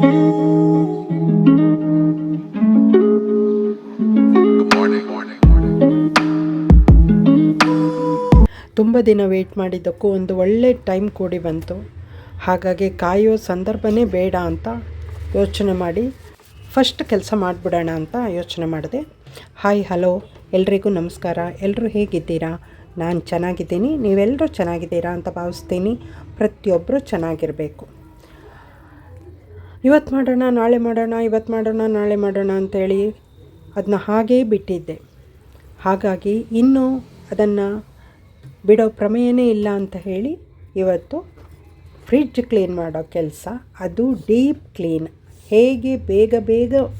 ತುಂಬ ದಿನ ವೆಯ್ಟ್ ಮಾಡಿದ್ದಕ್ಕೂ ಒಂದು ಒಳ್ಳೆ ಟೈಮ್ ಕೂಡಿ ಬಂತು. ಹಾಗಾಗಿ ಕಾಯೋ ಸಂದರ್ಭನೇ ಬೇಡ ಅಂತ ಯೋಚನೆ ಮಾಡಿ ಫಸ್ಟ್ ಕೆಲಸ ಮಾಡಿಬಿಡೋಣ ಅಂತ ಯೋಚನೆ ಮಾಡಿದೆ. ಹಾಯ್ ಹಲೋ ಎಲ್ರಿಗೂ ನಮಸ್ಕಾರ. ಎಲ್ಲರೂ ಹೇಗಿದ್ದೀರಾ? ನಾನು ಚೆನ್ನಾಗಿದ್ದೀನಿ, ನೀವೆಲ್ಲರೂ ಚೆನ್ನಾಗಿದ್ದೀರಾ ಅಂತ ಭಾವಿಸ್ತೀನಿ. ಪ್ರತಿಯೊಬ್ಬರು ಚೆನ್ನಾಗಿರಬೇಕು. ಇವತ್ತು ಮಾಡೋಣ ನಾಳೆ ಮಾಡೋಣ, ಇವತ್ತು ಮಾಡೋಣ ನಾಳೆ ಮಾಡೋಣ ಅಂಥೇಳಿ ಅದನ್ನ ಹಾಗೇ ಬಿಟ್ಟಿದ್ದೆ. ಹಾಗಾಗಿ ಇನ್ನೂ ಅದನ್ನು ಬಿಡೋ ಪ್ರಮೇಯನೇ ಇಲ್ಲ ಅಂತ ಹೇಳಿ ಇವತ್ತು ಫ್ರಿಡ್ಜ್ ಕ್ಲೀನ್ ಮಾಡೋ ಕೆಲಸ, ಅದು ಡೀಪ್ ಕ್ಲೀನ್, ಹೇಗೆ ಬೇಗ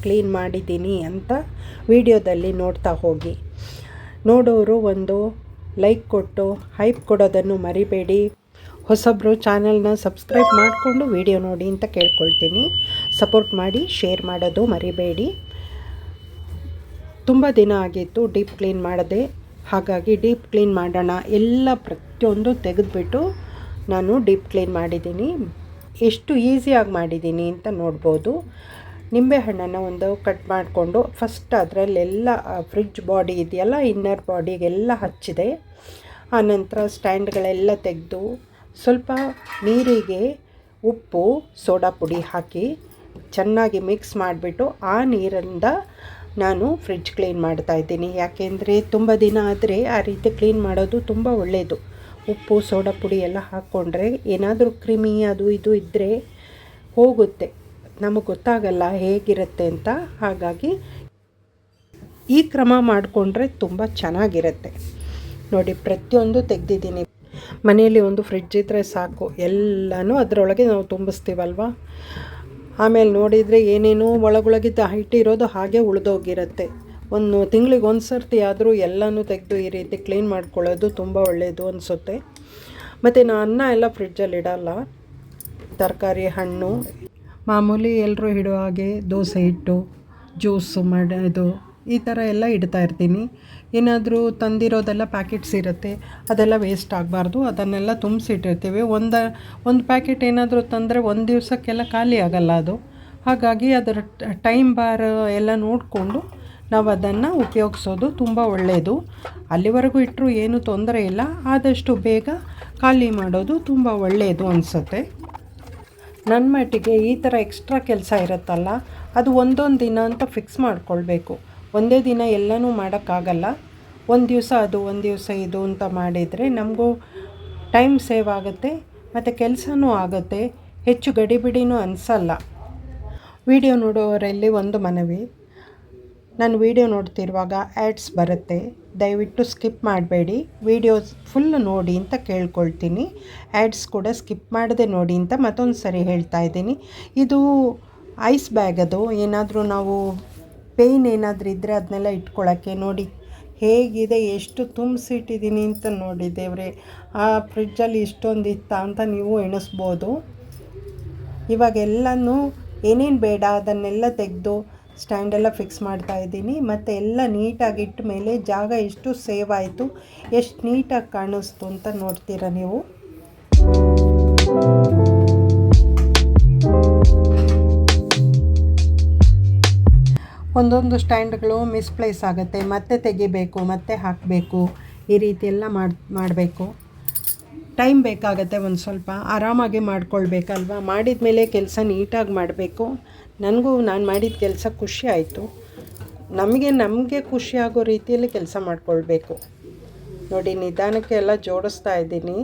ಕ್ಲೀನ್ ಮಾಡಿದ್ದೀನಿ ಅಂತ ವಿಡಿಯೋದಲ್ಲಿ ನೋಡ್ತಾ ಹೋಗಿ. ನೋಡೋರು ಒಂದು ಲೈಕ್ ಕೊಟ್ಟು ಹೈಪ್ ಕೊಡೋದನ್ನು ಮರಿಬೇಡಿ. ಹೊಸಬ್ರು ಚಾನಲ್ನ ಸಬ್ಸ್ಕ್ರೈಬ್ ಮಾಡಿಕೊಂಡು ವಿಡಿಯೋ ನೋಡಿ ಅಂತ ಕೇಳ್ಕೊಳ್ತೀನಿ. ಸಪೋರ್ಟ್ ಮಾಡಿ, ಶೇರ್ ಮಾಡೋದು ಮರಿಬೇಡಿ. ತುಂಬ ದಿನ ಆಗಿತ್ತು ಡೀಪ್ ಕ್ಲೀನ್ ಮಾಡದೆ, ಹಾಗಾಗಿ ಡೀಪ್ ಕ್ಲೀನ್ ಮಾಡೋಣ, ಎಲ್ಲ ಪ್ರತಿಯೊಂದು ತೆಗೆದುಬಿಟ್ಟು ನಾನು ಡೀಪ್ ಕ್ಲೀನ್ ಮಾಡಿದ್ದೀನಿ. ಎಷ್ಟು ಈಸಿಯಾಗಿ ಮಾಡಿದ್ದೀನಿ ಅಂತ ನೋಡ್ಬೋದು. ನಿಂಬೆಹಣ್ಣನ್ನು ಒಂದು ಕಟ್ ಮಾಡಿಕೊಂಡು ಫಸ್ಟ್ ಅದರಲ್ಲೆಲ್ಲ ಫ್ರಿಡ್ಜ್ ಬಾಡಿ ಇದೆಯಲ್ಲ, ಇನ್ನರ್ ಬಾಡಿಗೆಲ್ಲ ಹಚ್ಚಿದೆ. ಆನಂತರ ಸ್ಟ್ಯಾಂಡ್ಗಳೆಲ್ಲ ತೆಗೆದು ಸ್ವಲ್ಪ ನೀರಿಗೆ ಉಪ್ಪು ಸೋಡಾ ಪುಡಿ ಹಾಕಿ ಚೆನ್ನಾಗಿ ಮಿಕ್ಸ್ ಮಾಡಿಬಿಟ್ಟು ಆ ನೀರಿಂದ ನಾನು ಫ್ರಿಡ್ಜ್ ಕ್ಲೀನ್ ಮಾಡ್ತಾಯಿದ್ದೀನಿ. ಯಾಕೆಂದರೆ ತುಂಬ ದಿನ ಆದರೆ ಆ ರೀತಿ ಕ್ಲೀನ್ ಮಾಡೋದು ತುಂಬ ಒಳ್ಳೆಯದು. ಉಪ್ಪು ಸೋಡಾ ಪುಡಿ ಎಲ್ಲ ಹಾಕ್ಕೊಂಡ್ರೆ ಏನಾದರೂ ಕ್ರಿಮಿ ಅದು ಇದು ಇದ್ದರೆ ಹೋಗುತ್ತೆ, ನಮಗೆ ಗೊತ್ತಾಗಲ್ಲ ಹೇಗಿರುತ್ತೆ ಅಂತ. ಹಾಗಾಗಿ ಈ ಕ್ರಮ ಮಾಡಿಕೊಂಡ್ರೆ ತುಂಬ ಚೆನ್ನಾಗಿರುತ್ತೆ. ನೋಡಿ, ಪ್ರತಿಯೊಂದು ತೆಗೆದಿದ್ದೀನಿ. ಮನೆಯಲ್ಲಿ ಒಂದು ಫ್ರಿಡ್ಜ್ ಇದ್ದರೆ ಸಾಕು, ಎಲ್ಲನೂ ಅದರೊಳಗೆ ನಾವು ತುಂಬಿಸ್ತೀವಲ್ವ. ಆಮೇಲೆ ನೋಡಿದರೆ ಏನೇನೋ ಒಳಗೊಳಗಿದ್ದ ಹೈಟ್ ಇರೋದು ಹಾಗೆ ಉಳಿದೋಗಿರುತ್ತೆ. ಒಂದು ತಿಂಗಳಿಗೆ ಒಂದು ಸರ್ತಿ ಆದರೂ ಎಲ್ಲನೂ ತೆಗೆದು ಈ ರೀತಿ ಕ್ಲೀನ್ ಮಾಡ್ಕೊಳ್ಳೋದು ತುಂಬ ಒಳ್ಳೆಯದು ಅನಿಸುತ್ತೆ. ಮತ್ತು ನಾನು ಅನ್ನ ಎಲ್ಲ ಫ್ರಿಡ್ಜಲ್ಲಿ ಇಡಲ್ಲ. ತರಕಾರಿ, ಹಣ್ಣು ಮಾಮೂಲಿ ಎಲ್ಲರೂ ಇಡೋ ಹಾಗೆ ದೋಸೆ ಹಿಟ್ಟು, ಜ್ಯೂಸು ಮಾಡೋದು, ಈ ಥರ ಎಲ್ಲ ಇಡ್ತಾ ಇರ್ತೀನಿ. ಏನಾದರೂ ತಂದಿರೋದೆಲ್ಲ ಪ್ಯಾಕೆಟ್ಸ್ ಇರುತ್ತೆ, ಅದೆಲ್ಲ ವೇಸ್ಟ್ ಆಗಬಾರ್ದು, ಅದನ್ನೆಲ್ಲ ತುಂಬಿಸಿಟ್ಟಿರ್ತೀವಿ. ಒಂದು ಪ್ಯಾಕೆಟ್ ಏನಾದರೂ ತಂದರೆ ಒಂದು ದಿವಸಕ್ಕೆಲ್ಲ ಖಾಲಿ ಆಗೋಲ್ಲ ಅದು. ಹಾಗಾಗಿ ಅದರ ಟೈಮ್ ಬಾರ್ ಎಲ್ಲ ನೋಡಿಕೊಂಡು ನಾವು ಅದನ್ನು ಉಪಯೋಗಿಸೋದು ತುಂಬ ಒಳ್ಳೆಯದು. ಅಲ್ಲಿವರೆಗೂ ಇಟ್ಟರೂ ಏನೂ ತೊಂದರೆ ಇಲ್ಲ, ಆದಷ್ಟು ಬೇಗ ಖಾಲಿ ಮಾಡೋದು ತುಂಬ ಒಳ್ಳೆಯದು ಅನಿಸುತ್ತೆ. ನನ್ನ ಮಟ್ಟಿಗೆ ಈ ಥರ ಎಕ್ಸ್ಟ್ರಾ ಕೆಲಸ ಇರುತ್ತಲ್ಲ, ಅದು ಒಂದೊಂದು ದಿನ ಅಂತ ಫಿಕ್ಸ್ ಮಾಡಿಕೊಳ್ಬೇಕು. ಒಂದೇ ದಿನ ಎಲ್ಲನೂ ಮಾಡೋಕ್ಕಾಗಲ್ಲ. ಒಂದು ದಿವಸ ಅದು, ಒಂದು ದಿವಸ ಇದು ಅಂತ ಮಾಡಿದರೆ ನಮಗೂ ಟೈಮ್ ಸೇವ್ ಆಗುತ್ತೆ ಮತ್ತು ಕೆಲಸನೂ ಆಗುತ್ತೆ, ಹೆಚ್ಚು ಗಡಿಬಿಡಿನೂ ಅನಿಸಲ್ಲ. ವಿಡಿಯೋ ನೋಡೋವರಲ್ಲಿ ಒಂದು ಮನವಿ, ನಾನು ವಿಡಿಯೋ ನೋಡ್ತಿರುವಾಗ ಆ್ಯಡ್ಸ್ ಬರುತ್ತೆ, ದಯವಿಟ್ಟು ಸ್ಕಿಪ್ ಮಾಡಬೇಡಿ, ವಿಡಿಯೋಸ್ ಫುಲ್ ನೋಡಿ ಅಂತ ಕೇಳ್ಕೊಳ್ತೀನಿ. ಆ್ಯಡ್ಸ್ ಕೂಡ ಸ್ಕಿಪ್ ಮಾಡದೆ ನೋಡಿ ಅಂತ ಮತ್ತೊಂದು ಸರಿ ಹೇಳ್ತಾ ಇದ್ದೀನಿ. ಇದು ಐಸ್ ಬ್ಯಾಗ್, ಅದು ಏನಾದರೂ ನಾವು ಪೇಯ್ನ್ ಏನಾದರೂ ಇದ್ದರೆ ಅದನ್ನೆಲ್ಲ ಇಟ್ಕೊಳ್ಳೋಕ್ಕೆ. ನೋಡಿ ಹೇಗಿದೆ, ಎಷ್ಟು ತುಂಬಿಸಿಟ್ಟಿದ್ದೀನಿ ಅಂತ ನೋಡಿ ದೇವ್ರೆ. ಆ ಫ್ರಿಡ್ಜಲ್ಲಿ ಇಷ್ಟೊಂದು ಇತ್ತಾ ಅಂತ ನೀವು ಎಣಿಸ್ಬೋದು. ಇವಾಗೆಲ್ಲನೂ ಏನೇನು ಬೇಡ ಅದನ್ನೆಲ್ಲ ತೆಗೆದು ಸ್ಟ್ಯಾಂಡೆಲ್ಲ ಫಿಕ್ಸ್ ಮಾಡ್ತಾಯಿದ್ದೀನಿ. ಮತ್ತು ಎಲ್ಲ ನೀಟಾಗಿ ಇಟ್ಟ ಮೇಲೆ ಜಾಗ ಎಷ್ಟು ಸೇವ್ ಆಯಿತು, ಎಷ್ಟು ನೀಟಾಗಿ ಕಾಣಿಸ್ತು ಅಂತ ನೋಡ್ತೀರಾ ನೀವು. ಒಂದೊಂದು ಸ್ಟ್ಯಾಂಡ್ಗಳು ಮಿಸ್ಪ್ಲೇಸ್ ಆಗುತ್ತೆ, ಮತ್ತೆ ತೆಗಿಬೇಕು, ಮತ್ತೆ ಹಾಕಬೇಕು, ಈ ರೀತಿ ಎಲ್ಲ ಮಾಡಬೇಕು. ಟೈಮ್ ಬೇಕಾಗತ್ತೆ, ಒಂದು ಸ್ವಲ್ಪ ಆರಾಮಾಗಿ ಮಾಡ್ಕೊಳ್ಬೇಕಲ್ವ. ಮಾಡಿದ ಮೇಲೆ ಕೆಲಸ ನೀಟಾಗಿ ಮಾಡಬೇಕು. ನನಗೂ ನಾನು ಮಾಡಿದ ಕೆಲಸ ಖುಷಿ ಆಯಿತು. ನಮಗೆ ಖುಷಿ ಆಗೋ ರೀತಿಯಲ್ಲಿ ಕೆಲಸ ಮಾಡ್ಕೊಳ್ಬೇಕು. ನೋಡಿ, ನಿಧಾನಕ್ಕೆ ಎಲ್ಲ ಜೋಡಿಸ್ತಾ ಇದ್ದೀನಿ.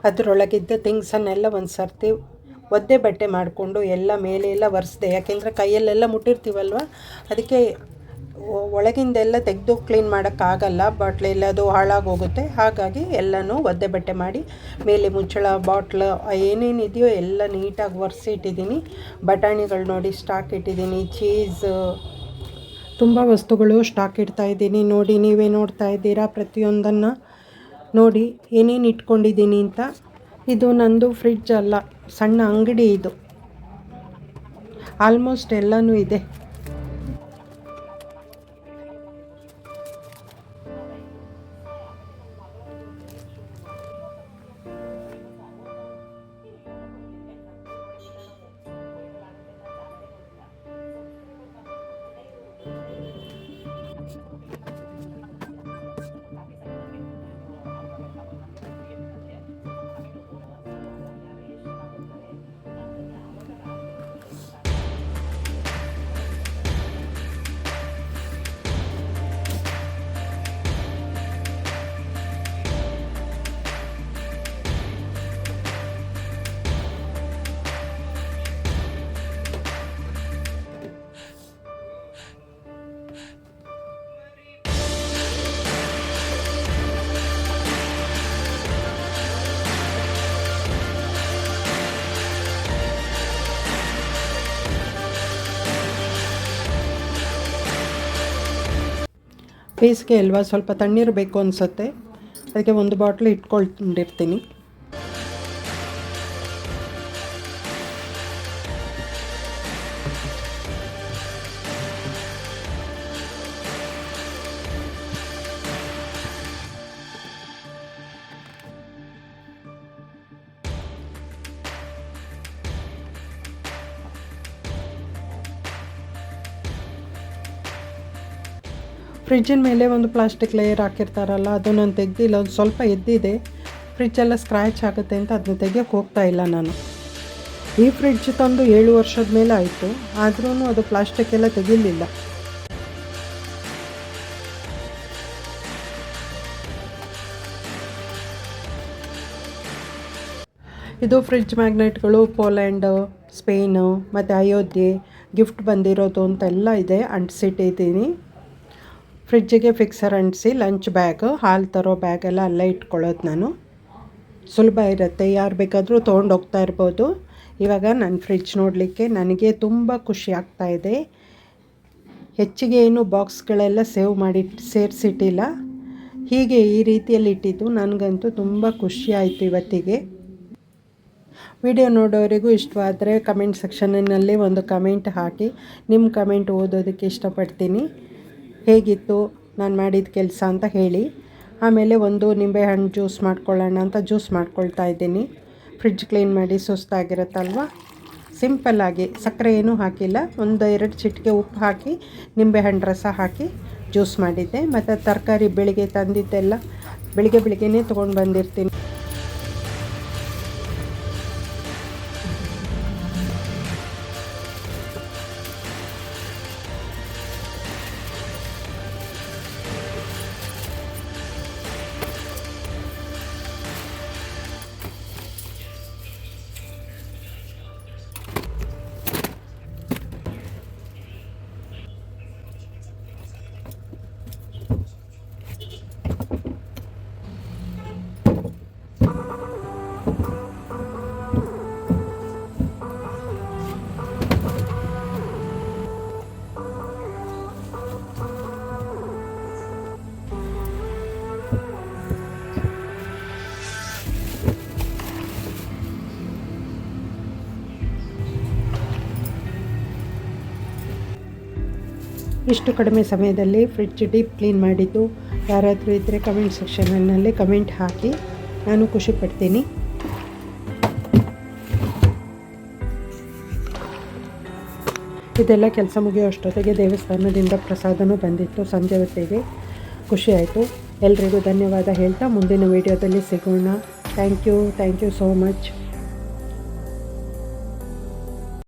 ಅದರೊಳಗಿದ್ದ ಥಿಂಗ್ಸನ್ನೆಲ್ಲ ಒಂದು ಸರ್ತಿ ಒದ್ದೆ ಬಟ್ಟೆ ಮಾಡಿಕೊಂಡು ಎಲ್ಲ ಮೇಲೆ ಎಲ್ಲ ಒರೆಸ್ದೆ. ಯಾಕೆಂದರೆ ಕೈಯಲ್ಲೆಲ್ಲ ಮುಟ್ಟಿರ್ತೀವಲ್ವ, ಅದಕ್ಕೆ ಒಳಗಿಂದೆಲ್ಲ ತೆಗೆದು ಕ್ಲೀನ್ ಮಾಡೋಕ್ಕಾಗಲ್ಲ, ಬಾಟ್ಲೆಲ್ಲ ಅದು ಹಾಳಾಗೋಗುತ್ತೆ. ಹಾಗಾಗಿ ಎಲ್ಲನೂ ಒದ್ದೆ ಬಟ್ಟೆ ಮಾಡಿ ಮೇಲೆ ಮುಚ್ಚಳ, ಬಾಟ್ಲು ಏನೇನಿದೆಯೋ ಎಲ್ಲ ನೀಟಾಗಿ ಒರೆಸಿ ಇಟ್ಟಿದ್ದೀನಿ. ಬಟಾಣಿಗಳು ನೋಡಿ ಸ್ಟಾಕ್ ಇಟ್ಟಿದ್ದೀನಿ, ಚೀಸ್, ತುಂಬ ವಸ್ತುಗಳು ಸ್ಟಾಕ್ ಇಡ್ತಾಯಿದ್ದೀನಿ. ನೋಡಿ, ನೀವೇ ನೋಡ್ತಾ ಇದ್ದೀರಾ ಪ್ರತಿಯೊಂದನ್ನು. ನೋಡಿ ಏನೇನು ಇಟ್ಕೊಂಡಿದ್ದೀನಿ ಅಂತ. ಇದು ನಂದು ಫ್ರಿಡ್ಜ್ ಅಲ್ಲ, ಸಣ್ಣ ಅಂಗಡಿ ಇದು. ಆಲ್ಮೋಸ್ಟ್ ಎಲ್ಲನೂ ಇದೆ. ಬೇಸಿಗೆ ಅಲ್ವಾ, ಸ್ವಲ್ಪ ತಣ್ಣೀರು ಬೇಕು ಅನಿಸುತ್ತೆ, ಅದಕ್ಕೆ ಒಂದು ಬಾಟ್ಲ್ ಇಟ್ಕೊಂಡಿರ್ತೀನಿ. ಫ್ರಿಡ್ಜಿನ ಮೇಲೆ ಒಂದು ಪ್ಲಾಸ್ಟಿಕ್ ಲೇಯರ್ ಹಾಕಿರ್ತಾರಲ್ಲ, ಅದು ನಾನು ತೆಗೆದಿಲ್ಲ. ಒಂದು ಸ್ವಲ್ಪ ಎದ್ದಿದೆ, ಫ್ರಿಡ್ಜೆಲ್ಲ ಸ್ಕ್ರ್ಯಾಚ್ ಆಗುತ್ತೆ ಅಂತ ಅದನ್ನ ತೆಗಿಯೋಕ್ಕೆ ಹೋಗ್ತಾ ಇಲ್ಲ ನಾನು. ಈ ಫ್ರಿಡ್ಜ್ ತಂದು 7 ವರ್ಷದ ಮೇಲೆ ಆಯಿತು, ಆದ್ರೂ ಅದು ಪ್ಲಾಸ್ಟಿಕ್ ಎಲ್ಲ ತೆಗಿಲಿಲ್ಲ. ಇದು ಫ್ರಿಡ್ಜ್ ಮ್ಯಾಗ್ನೆಟ್ಗಳು ಪೋಲ್ಯಾಂಡ್, ಸ್ಪೇನು ಮತ್ತು ಅಯೋಧ್ಯೆ ಗಿಫ್ಟ್ ಬಂದಿರೋದು ಅಂತೆಲ್ಲ ಇದೆ, ಅಂಟಿಸಿಟ್ಟಿದ್ದೀನಿ. ಫ್ರಿಡ್ಜಿಗೆ ಫಿಕ್ಸರ್ ಅಂಟಿಸಿ ಲಂಚ್ ಬ್ಯಾಗ್, ಹಾಲು ತರೋ ಬ್ಯಾಗೆಲ್ಲ ಅಲ್ಲೇ ಇಟ್ಕೊಳ್ಳೋದು ನಾನು. ಸುಲಭ ಇರುತ್ತೆ, ಯಾರು ಬೇಕಾದರೂ ತೊಗೊಂಡೋಗ್ತಾ ಇರ್ಬೋದು. ಇವಾಗ ನನ್ನ ಫ್ರಿಡ್ಜ್ ನೋಡಲಿಕ್ಕೆ ನನಗೆ ತುಂಬ ಖುಷಿ ಆಗ್ತಾಯಿದೆ. ಹೆಚ್ಚಿಗೆ ಏನು ಬಾಕ್ಸ್ಗಳೆಲ್ಲ ಸೇವ್ ಮಾಡಿ ಸೇರಿಸಿಟ್ಟಿಲ್ಲ, ಹೀಗೆ ಈ ರೀತಿಯಲ್ಲಿ ಇಟ್ಟಿದ್ದು ನನಗಂತೂ ತುಂಬ ಖುಷಿ ಆಯಿತು ಇವತ್ತಿಗೆ. ವಿಡಿಯೋ ನೋಡೋರಿಗೂ ಇಷ್ಟವಾದರೆ ಕಮೆಂಟ್ ಸೆಕ್ಷನ್ನಲ್ಲಿ ಒಂದು ಕಮೆಂಟ್ ಹಾಕಿ, ನಿಮ್ಮ ಕಮೆಂಟ್ ಓದೋದಕ್ಕೆ ಇಷ್ಟಪಡ್ತೀನಿ. ಹೇಗಿತ್ತು ನಾನು ಮಾಡಿದ ಕೆಲಸ ಅಂತ ಹೇಳಿ. ಆಮೇಲೆ ಒಂದು ನಿಂಬೆಹಣ್ಣು ಜ್ಯೂಸ್ ಮಾಡ್ಕೊಳ್ಳೋಣ ಅಂತ ಜ್ಯೂಸ್ ಮಾಡ್ಕೊಳ್ತಾ ಇದ್ದೀನಿ. ಫ್ರಿಡ್ಜ್ ಕ್ಲೀನ್ ಮಾಡಿ ಸುಸ್ತಾಗಿರುತ್ತಲ್ವ, ಸಿಂಪಲ್ಲಾಗಿ ಸಕ್ಕರೆ ಏನೂ ಹಾಕಿಲ್ಲ, 1-2 ಚಿಟಿಕೆ ಉಪ್ಪು ಹಾಕಿ ನಿಂಬೆಹಣ್ಣು ರಸ ಹಾಕಿ ಜ್ಯೂಸ್ ಮಾಡಿದ್ದೆ. ಮತ್ತು ತರಕಾರಿ ಬೆಳಿಗ್ಗೆ ತಂದಿದ್ದೆಲ್ಲ ಬೆಳಿಗ್ಗೆನೇ ತೊಗೊಂಡು ಬಂದಿರ್ತೀನಿ. ಇಷ್ಟು ಕಡಿಮೆ ಸಮಯದಲ್ಲಿ ಫ್ರಿಡ್ಜ್ ಡೀಪ್ ಕ್ಲೀನ್ ಮಾಡಿದ್ದು ಯಾರಾದರೂ ಇದ್ದರೆ ಕಮೆಂಟ್ ಸೆಕ್ಷನ್ನಲ್ಲಿ ಕಮೆಂಟ್ ಹಾಕಿ, ನಾನು ಖುಷಿ ಪಡ್ತೀನಿ. ಇದೆಲ್ಲ ಕೆಲಸ ಮುಗಿಯೋ ಅಷ್ಟೊತ್ತಿಗೆ ದೇವಸ್ಥಾನದಿಂದ ಪ್ರಸಾದನೂ ಬಂದಿತ್ತು. ಸಂಜೆ ಹೊತ್ತಿಗೆ ಖುಷಿ ಆಯಿತು. ಎಲ್ರಿಗೂ ಧನ್ಯವಾದ ಹೇಳ್ತಾ ಮುಂದಿನ ವೀಡಿಯೋದಲ್ಲಿ ಸಿಗೋಣ. Thank you so much.